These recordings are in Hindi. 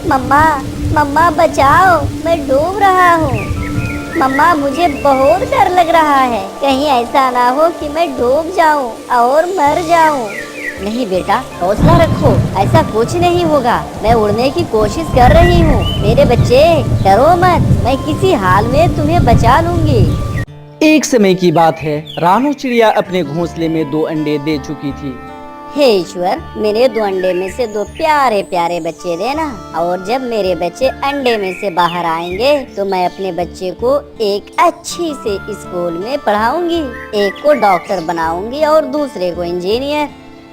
मम्मा, मम्मा बचाओ, मैं डूब रहा हूँ। मम्मा मुझे बहुत डर लग रहा है, कहीं ऐसा ना हो कि मैं डूब जाऊँ और मर जाऊँ। नहीं बेटा, हौसला रखो, ऐसा कुछ नहीं होगा। मैं उड़ने की कोशिश कर रही हूँ। मेरे बच्चे डरो मत, मैं किसी हाल में तुम्हें बचा लूंगी। एक समय की बात है, रानू चिड़िया अपने घोंसले में 2 अंडे दे चुकी थी। हे ईश्वर, मेरे 2 अंडे में से 2 प्यारे प्यारे बच्चे देना, और जब मेरे बच्चे अंडे में से बाहर आएंगे तो मैं अपने बच्चे को एक अच्छी से स्कूल में पढ़ाऊंगी। एक को डॉक्टर बनाऊंगी और दूसरे को इंजीनियर।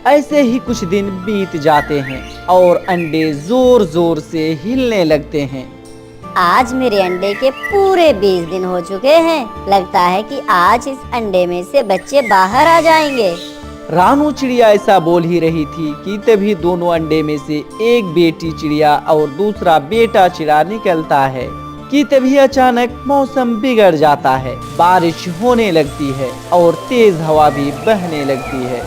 ऐसे ही कुछ दिन बीत जाते हैं और अंडे जोर जोर से हिलने लगते हैं। आज मेरे अंडे के पूरे 20 दिन हो चुके हैं। लगता है कि आज इस अंडे में से बच्चे बाहर आ जाएंगे। रानू चिड़िया ऐसा बोल ही रही थी कि तभी दोनों अंडे में से एक बेटी चिड़िया और दूसरा बेटा चिड़ा निकलता है कि तभी अचानक मौसम बिगड़ जाता है। बारिश होने लगती है और तेज हवा भी बहने लगती है।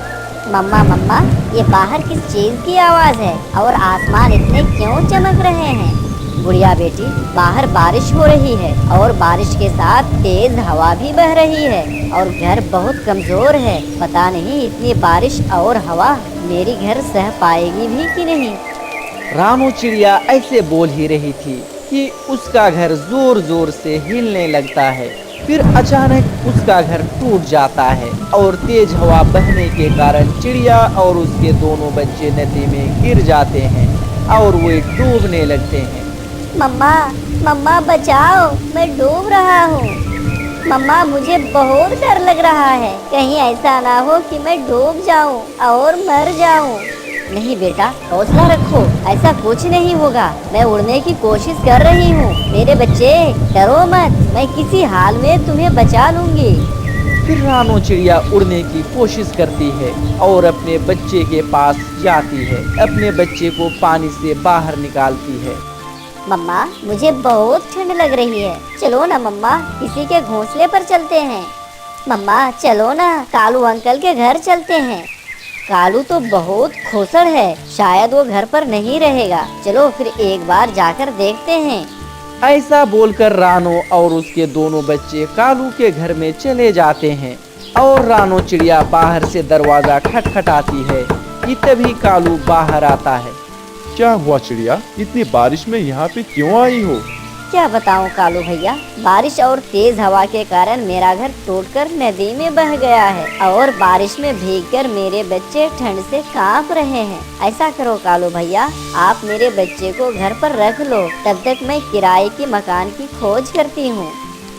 मम्मा मम्मा, ये बाहर किस चीज की आवाज है और आसमान इतने क्यों चमक रहे हैं? गुड़िया बेटी, बाहर बारिश हो रही है और बारिश के साथ तेज हवा भी बह रही है और घर बहुत कमजोर है। पता नहीं इतनी बारिश और हवा मेरी घर सह पाएगी भी कि नहीं। रानू चिड़िया ऐसे बोल ही रही थी कि उसका घर जोर जोर से हिलने लगता है। फिर अचानक उसका घर टूट जाता है और तेज हवा बहने के कारण चिड़िया और उसके दोनों बच्चे नदी में गिर जाते हैं और वे डूबने लगते हैं। मम्मा, मम्मा बचाओ, मैं डूब रहा हूँ। मम्मा मुझे बहुत डर लग रहा है, कहीं ऐसा ना हो कि मैं डूब जाऊँ और मर जाऊँ। नहीं बेटा, हौसला रखो, ऐसा कुछ नहीं होगा। मैं उड़ने की कोशिश कर रही हूँ। मेरे बच्चे डरो मत, मैं किसी हाल में तुम्हें बचा लूंगी। फिर रानू चिड़िया उड़ने की कोशिश करती है और अपने बच्चे के पास जाती है। अपने बच्चे को पानी से बाहर निकालती है। मम्मा मुझे बहुत ठंड लग रही है, चलो ना मम्मा, किसी के घोंसले पर चलते हैं। मम्मा चलो ना, कालू अंकल के घर चलते हैं। कालू तो बहुत खोसड़ है, शायद वो घर पर नहीं रहेगा। चलो फिर एक बार जाकर देखते हैं। ऐसा बोलकर रानू और उसके दोनों बच्चे कालू के घर में चले जाते हैं और रानू चिड़िया बाहर से दरवाजा खटखटाती है कि तभी कालू बाहर आता है। क्या हुआ चिड़िया, इतनी बारिश में यहाँ पे क्यों आई हो? क्या बताऊं कालू भैया, बारिश और तेज हवा के कारण मेरा घर टूटकर नदी में बह गया है और बारिश में भीगकर मेरे बच्चे ठंड से कांप रहे हैं। ऐसा करो कालू भैया, आप मेरे बच्चे को घर पर रख लो, तब तक मैं किराए के मकान की खोज करती हूँ।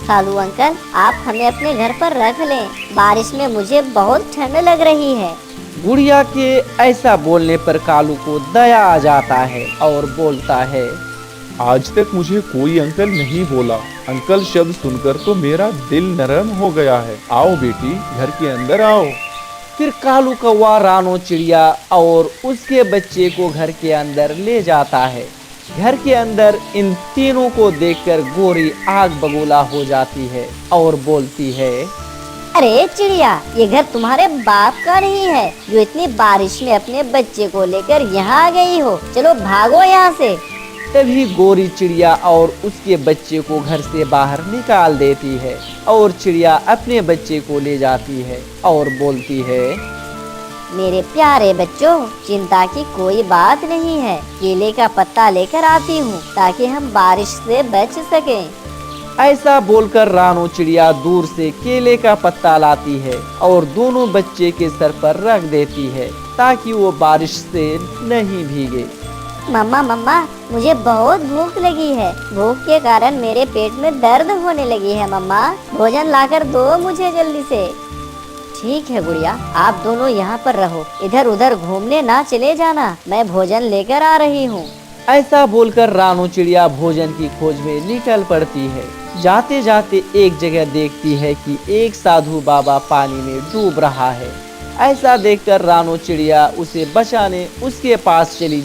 कालू अंकल, आप हमें अपने घर पर रख लें, बारिश में मुझे बहुत ठंड लग रही है। गुड़िया के ऐसा बोलने पर कालू को दया आ जाता है और बोलता है, आज तक मुझे कोई अंकल नहीं बोला। अंकल शब्द सुनकर तो मेरा दिल नरम हो गया है। आओ बेटी, घर के अंदर आओ। फिर कालू कौवा रानू चिड़िया और उसके बच्चे को घर के अंदर ले जाता है। घर के अंदर इन तीनों को देखकर गोरी आग बबूला हो जाती है और बोलती है, अरे चिड़िया, ये घर तुम्हारे बाप का नहीं है जो इतनी बारिश में अपने बच्चे को लेकर यहाँ आ गई हो। चलो भागो यहाँ से। तभी गोरी चिड़िया और उसके बच्चे को घर से बाहर निकाल देती है और चिड़िया अपने बच्चे को ले जाती है और बोलती है, मेरे प्यारे बच्चों, चिंता की कोई बात नहीं है। केले का पत्ता लेकर आती हूँ ताकि हम बारिश से बच सकें। ऐसा बोलकर रानू चिड़िया दूर से केले का पत्ता लाती है और दोनों बच्चे के सर पर रख देती है ताकि वो बारिश से नहीं भीगे। मम्मा मम्मा, मुझे बहुत भूख लगी है। भूख के कारण मेरे पेट में दर्द होने लगी है। मम्मा भोजन लाकर दो मुझे जल्दी से। ठीक है गुड़िया, आप दोनों यहाँ पर रहो, इधर उधर घूमने ना चले जाना, मैं भोजन लेकर आ रही हूँ। ऐसा बोलकर रानू चिड़िया भोजन की खोज में निकल पड़ती है। जाते जाते एक जगह देखती है कि एक साधु बाबा पानी में डूब रहा है। ऐसा देखकर रानू चिड़िया उसे बचाने उसके पास चली